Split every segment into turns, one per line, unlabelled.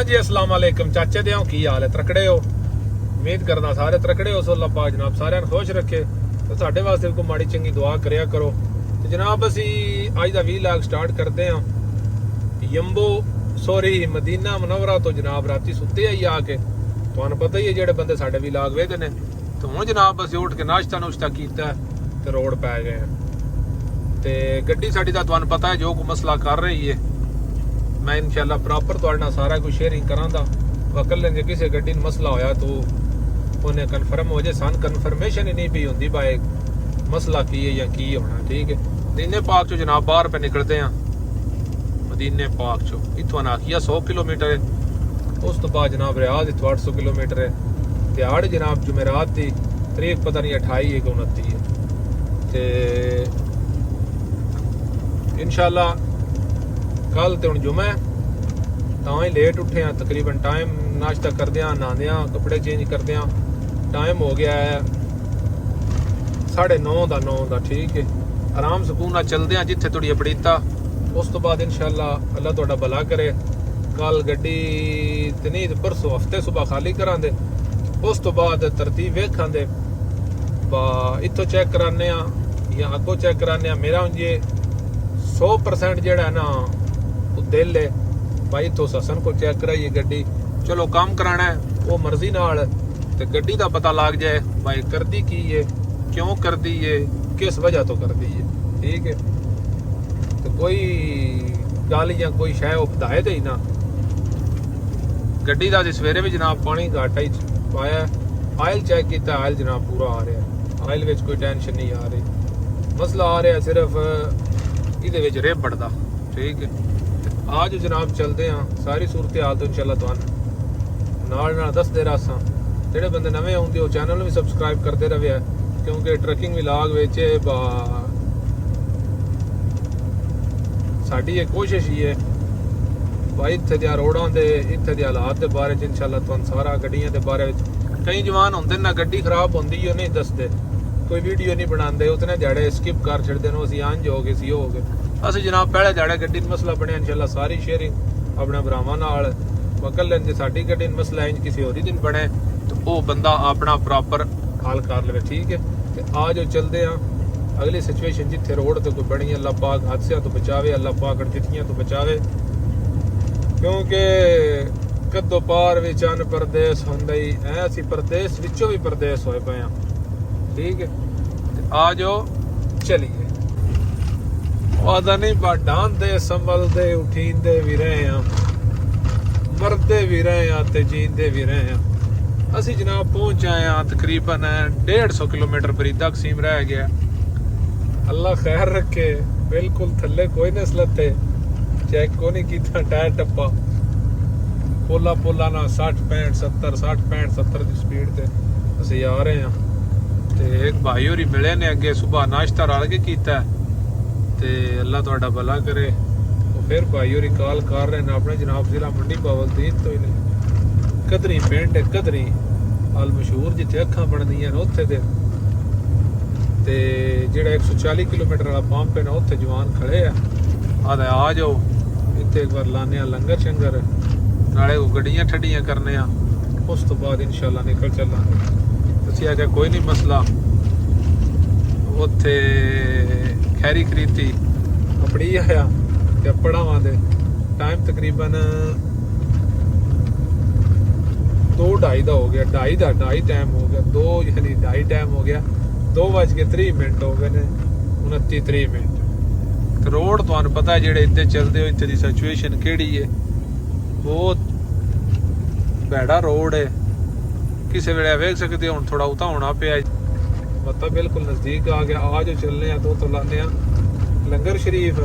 जी अस्सलाम वालेकुम चाचे दे की हाल है तकड़े हो उम्मीद करना सारे तकड़े हो सो अल्लाह पाक जनाब सारे खुश रखे तो साडे वास्ते भी कोई माड़ी चंगी दुआ करया करो तो जनाब असी अज दा व्लॉग स्टार्ट करते हैं यंबो सॉरी मदीना मुनव्वरा तो जनाब राती सुते आई आके तुहानू पता ही है जेड़े बंदे साडे व्लॉग वेखदे ने तो हुण जनाब असी उठ के नाश्ता नुश्ता कीता ते रोड पै गए हैं ते गड्डी साडी दा तुहानू पता है जो कोई मसला कर रही है मैं इंशाल्लाह प्रॉपर तुहाडे नाल सारा कुछ शेयरिंग करांगा वकल जे किसी गड्डी में मसला होया तो उन्हें कन्फर्म हो जाए सन कन्फर्मेशन ही नहीं पी होंगी भाई मसला की है या की होना ठीक है मदीने पाक चो जनाब बाहर पे निकलते हैं मदीने पाक चो इतों नाकिया 100 किलोमीटर है उस तो बाद जनाब रियाज इतों 800 किलोमीटर है दिहाड़ जनाब जुमेरात की तरीक पता नहीं 28 है कि 29 है ते इंशाल्लाह कल तो हूँ जुमा तां ही लेट उठे हैं तकरीबन टाइम नाश्ता करदे नहांदे कपड़े चेंज करदे टाइम हो गया है 9:30 ठीक है आराम सुकून नाल चलदे जिथे थोड़ी अपड़ीता उस तो बाद इंशाल्लाह अल्लाह तुहाडा भला करे कल गड्डी ते नहीं ते परसों हफ्ते सुबह खाली करांदे उस तो बाद तरतीब वेखांदे बा इत्थों चेक कराने या अगों चेक कराने मेरा हुण जे 100% जेड़ा है ना दिल है भाई तो ससन को चेक कराइए गड्डी चलो काम कराना है वो मर्जी नाल ते गड्डी का पता लग जाए भाई करदी की है क्यों करदी है किस वजह तो करदी है ठीक है तो कोई गल या कोई शय वो बताए दे ना गड्डी का सवेरे भी जनाब पानी घाटा ही पाया आयल चेक किया आयल जनाब पूरा आ रहा है आयल विच कोई टेंशन नहीं आ रही मसला आ रहा सिर्फ इहदे विच रेब बढ़दा ठीक है आज जनाब चलते हैं सारी सूरत हाल तो इंशाल्लाह तुहानू नाल दसदे रहां जेडे बंदे नवे आउंदे हो चैनल भी सबसक्राइब करते रहे क्योंकि ट्रैकिंग व्लॉग विच साडी एक कोशिश ही है भाई इत्थे दे रोडां दे इत्थे दे हालात दे बारे च इंशाल्लाह तुहानू सारा गड्डियां दे बारे विच कई जवान होंदे ना गड्डी खराब होंदी है नहीं दसदे कोई वीडियो नहीं बनाते उतने ध्याड़े स्किप कर छड़दे ने असीं अंज हो गए सी हो गए असं जनाब पहले ध्याड़े गड्डी मसला बनया इंशाल्लाह सारी शेयरिंग अपने भरावां नाल वकल जे साडी गड्डी मसला इंज किसी होरी दिन बने तो वो बंदा अपना प्रॉपर हल कर ले ठीक है ते आज चलते हैं अगली सिचुएशन जिथे रोड तो कोई बनी अल्लाह पाक हादसियां तो बचावे अल्लाह पाक अड़तियां तो बचावे क्योंकि कदों पार भी चन परदेस होंदा ही ऐ असीं परदेस विचों भी परदेस होए पे हैं ठीक है आ जाओ चलिए वादा नहीं बा डांदे संभलदे उठींदे भी रहे हैं मरदे भी रहे हैं ते जींदे भी रहे हैं असी जनाब पहुंच आए हैं तकरीबन 150 किलोमीटर बरीदा कसीम रह गया अल्लाह खैर रखे बिल्कुल थल्ले कोई नहीं सलते चेक को नहीं किया टायर टप्पा पोला पोला ना 60 65 70 60 65 70 की स्पीड से असी आ रहे हैं ते एक भाई होरी मिले ने अगे सुबह नाश्ता रल के किया ते अल्लाह तुहाडा भला करे तो फिर भाई होरी कॉल कर रहे हैं अपने जनाब जिला मंडी बावलदीन तो ही कदरी पिंड कदरी अल मशहूर जिथे अखां बनदियां ने उत्थे ते जेड़ा 140 किलोमीटर वाला पंप है ना उत्थे जवान खड़े आदा आ जाओ इत्थे एक बार लाने लंगर शंगर नाले को गड्डियां ठड्डियां करने उस तो बाद इंशाल्लाह निकल चलांगे असीं आख्या कोई नहीं मसला उत्थे खैरी खरीदी अपनी आया ते पढ़ावां दे टाइम तकरीबन 2:30 का हो गया 2:30 टाइम हो गया 2 यानी 2:30 टाइम हो गया 2:30 हो गए ने 29 तो रोड तुहानू पता है जेडे इत्थे चलते हो इत्थे दी सिचुएशन केड़ी है बहुत भैड़ा रोड है किसी वेले वेख सकते हुण थोड़ा उता होना पिया मतलब बिल्कुल नज़दीक आ गया आज चलने तो लाने लंगर शरीफ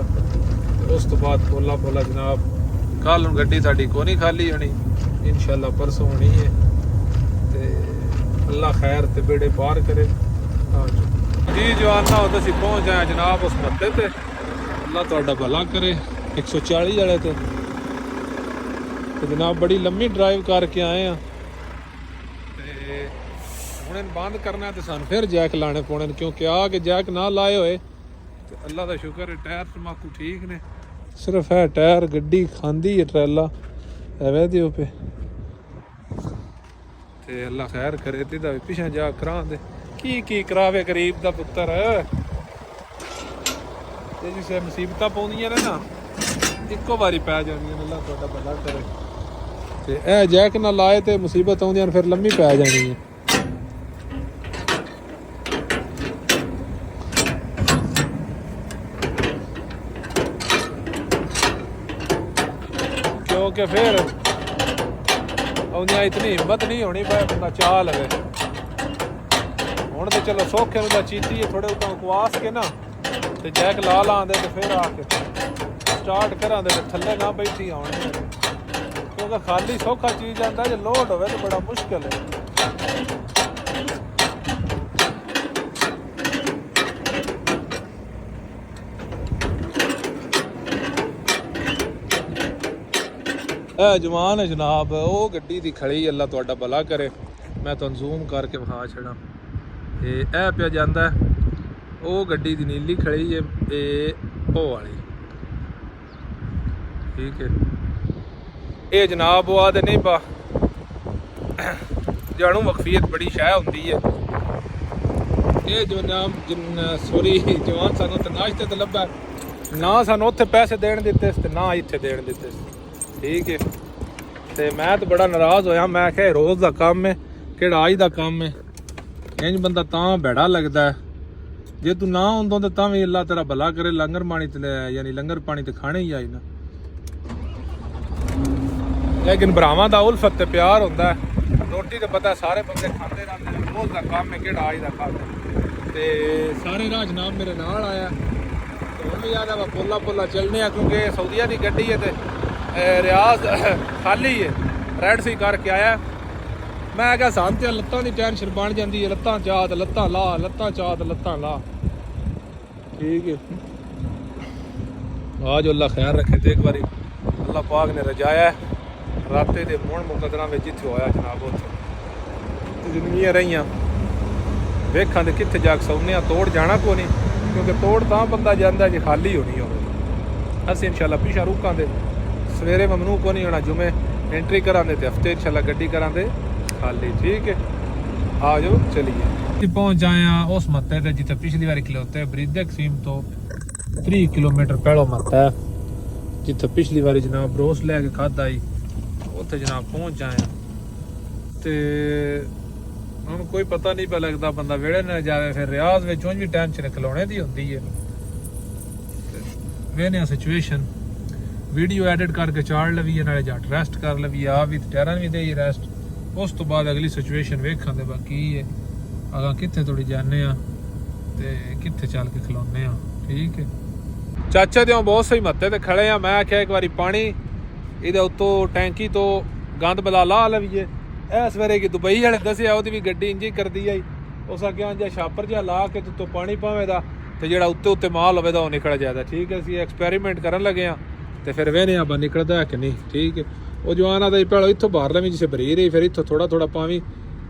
उस तो बाद पोला पोला जनाब कल हूँ गड्डी साडी को नहीं खाली होनी इंशाल्लाह परसों होनी है ते अल्लाह खैर ते बेड़े पार करे जी जवाना हो तो असीं पहुँच आए जनाब उस मत्ते ते अल्लाह तुहाडा भला करे 140 वाले ते जनाब बड़ी लम्मी ड्राइव करके आए हैं हुण बंद करना तो सानूं फिर जैक लाने पौने क्योंकि आ के जैक ना लाए होए तो अल्लाह का शुक्र है टायर तमाकू ठीक ने सिर्फ है टायर गड्डी खांदी है ट्रैला ਐਵੇਂ ਦਿਓ ਪੇ ਤੇ ਅੱਲਾ ਖੈਰ ਕਰੇ ਤੇ ਦਾ ਪਿਛਾ ਜਾ ਕਰਾਂ ਦੇ ਕੀ ਕਰਾਵੇ ਗਰੀਬ ਦਾ ਪੁੱਤਰ ਤੇ ਜਿਸੇ ਮੁਸੀਬਤਾਂ ਪਾਉਂਦੀਆਂ ਨੇ ਨਾ ਇੱਕੋ ਵਾਰੀ ਪੈ ਜਾਂਦੀਆਂ ਨੇ। ਅੱਲਾ ਤੁਹਾਡਾ ਭਲਾ ਕਰੇ ਤੇ ਇਹ ਜੈਕ ਨਾ ਲਾਏ ਤੇ ਮੁਸੀਬਤ ਆਉਂਦੀਆਂ ਨੇ ਫਿਰ ਲੰਮੀ ਪੈ ਜਾਣੀ ਹੈ। क्योंकि फिर उन्हें इतनी हिम्मत नहीं होनी भाई बंदा चाह लगे हूँ तो चलो सौखे उदा चीती है थोड़े उदा कुआस के ना तो जैक ला आंदे तो फिर आके स्टार्ट करा दे थले ना बैठी आने क्योंकि खाली सौखा चीज आता जो लोड हो तो बड़ा मुश्किल है। जवान है जनाब वो गड्डी दी खड़ी अल्लाह तुहाडा भला करे मैं तुहानू जूम करके विखा छड़ा ए पिया जांदा वो गड्डी दी नीली खड़ी है ओ वाली ठीक है। ये जनाब वो आदे नहीं पा जानू वकफियत बड़ी शह होंदी है ये जो नाम सॉरी जवान सानू ते नाश्ते ते लब्भा ना सानू उत्थे पैसे देण दित्ते ते ना इत्थे देण दित्ते ठीक है। तो मैं तो बड़ा नाराज़ होया मैं आख्या रोज़ का काम है केड़ा अज का काम है इंज बंदा तां बैड़ा लगता है जे तू ना आंदो तो भी अल्लाह तेरा भला करे लंगर पानी ते यानी लंगर पानी तो खाने ही आई ना लेकिन भरावां दा उल्फत ते प्यार होंदा है रोटी तो पता सारे बंदे खाते रहते हैं रोज़ का काम है केड़ा अज का काम है ते सारे राह जनाब मेरे नाल आया तो हूँ भी याद है पोला पोला चलने क्योंकि सऊदीया की गड्डी है तो रियाज खाली है रेड सी करके आया मैं क्या सान ते लत्तां दी टेंशन बन जाती है लत्तां चाह ते लत्तां ला लत्तां चाह ते लत्तां ला ठीक है। आज अल्लाह खैर रखे तो एक बारी अल्लाह पाक ने रजाया राते दे मोड़ मुकदरा में जिथे होया जनाब उत्थे जिंदगियां रहियां वेखां दे कित्थे जाके सौने तोड़ जाना को नहीं क्योंकि तोड़ तां बंदा जांदा जे खाली होनी होवे असीं इंशाअल्लाह पिछा रुकां दे सवेरे ममनू को नहीं होना जुमे एंट्री करा दे हफ्ते इंशाल्लाह गड्डी करा दे खाली ठीक है। आ जाओ चलिए पहुंच जाए उस मत्ते ते जिथे पिछली बार खलोते बरीदे कसीम तो 3 किलोमीटर पहलो मत्ता है जिथे पिछली बार जनाब रोस लैके खादा ही उत्थे जनाब पहुंच जाए ते हुण कोई पता नहीं पा लगता बंदा वेड़े न जावे फिर रियाज विच उंज भी टेंशन खिलौने दी हुंदी है वेने सिचुएशन वीडियो एडिट करके चाड़ लवीए नाले जट रेस्ट कर लवीए आ भी टायरां भी दे रेस्ट उस तो बाद अगली सिचुएशन वेखां दे बाकी है अगर कित्थे थोड़ी जाने ते कित्थे चल के खिलौने ठीक है। चाचा दे बहुत सही मत्ते ते खड़े मैं आख्या एक बारी पानी इहदे उत्तों टैंकी तो गंद बला ला लवीए इस वेरे की दुबई वाले दसिया ओहदी भी गड्डी इंज ही करदी आई उस आख्या जे छापर जिहा ला के तो पानी पावें दा ते जेहड़ा उत्ते उत्ते माल होवे दा ओह निकल जाएगा ठीक है। असीं एक्सपेरीमेंट करन लगे तो फिर वेने आप निकलता है कि नहीं ठीक है। वो जवान आता पहले इतों बाहर लवी जिसे भरी रही फिर इतों थोड़ा थोड़ा पावी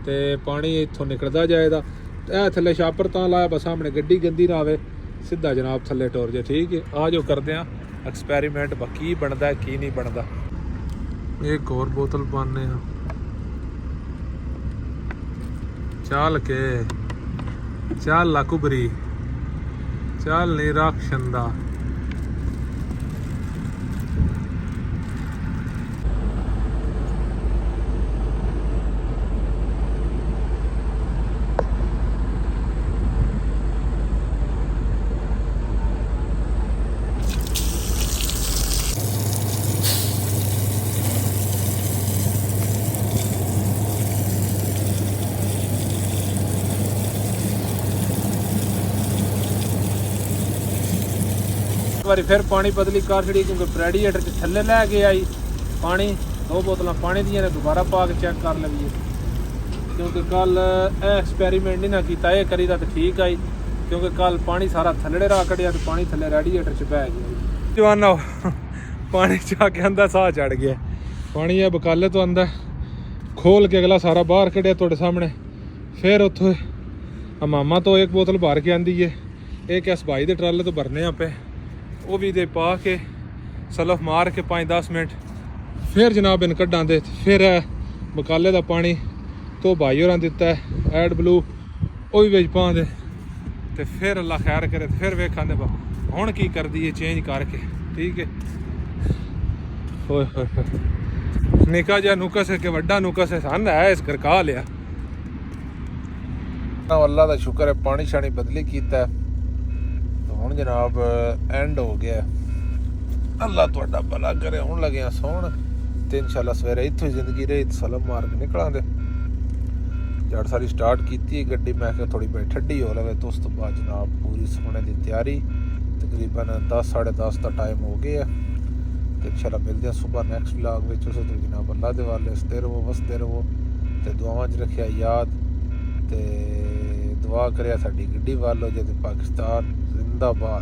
तो पानी इतों निकलता जाएगा तो थले छापर तां लाया बस सामने गड्डी गंदी ना आवे सीधा जनाब थले टोर जाए ठीक है। आ जो करते हैं एक्सपेरीमेंट की बनता है की नहीं बनता। एक और बोतल पाने चल के चल ला कुबरी चल नहीं रख छंदा बारी फिर पानी बदली कर छड़ी क्योंकि रेडिएटर च थल्ले लै के आई पानी 2 बोतलां पानी दियां ने दोबारा पा के चेक कर लवीए क्योंकि कल एक्सपेरीमेंट नहीं ना किया ये करी दा तो ठीक आई क्योंकि कल पानी सारा थल्ले रहा कढ़िया तो पानी थल्ले रेडिएटर च बह गया जवाना पानी च आके आंदा साह चढ़ गया पानी है बकाले तो आंदा खोल के अगला सारा बाहर कढ़िया तुहाडे सामने फिर उत्थों मामा तो एक बोतल भर के आंदी है एक इस भाई के ट्राले तो भरने आपे वो भी दे पा के सलफ मार के 5-10 मिनट फिर जनाब इन कड्डां दे फिर बकाले का पानी तो भाई होरां दिता है एड ब्लू वो भी बिच पांदे ते फिर अल्लाह खैर करे ते फिर वेखां दे हुण की करदी है चेंज करके ठीक है। होए होए होए निका जिहा नुकस है कि वड्डा नुकस है सन है इस करका लिया। अल्लाह का शुक्र है पानी शानी बदली कीता तो हुण जनाब एंड हो गया। अल्लाह तुहाडा भला करे हुण लगे सौण ते इंशाअल्लाह सवेरे इत्थों ही जिंदगी रही सलम मार के निकलांगे। जड़ सारी स्टार्ट की गड्डी मैं क्या थोड़ी बड़ी ठंडी हो लवे तो उस तो बाद जनाब पूरी सोने की तैयारी तकरीबन 10 साढ़े 10 का टाइम हो गया। इंशाअल्लाह मिलते हैं सुबह नेक्स्ट व्लॉग में। उस तो जनाब अल्लाह के वाले हसते रहो वसते रहो तो दुआवां च रखिया याद ते दुआ करिया साडी गड्डी वालो जे पाकिस्तान जिंदाबाद।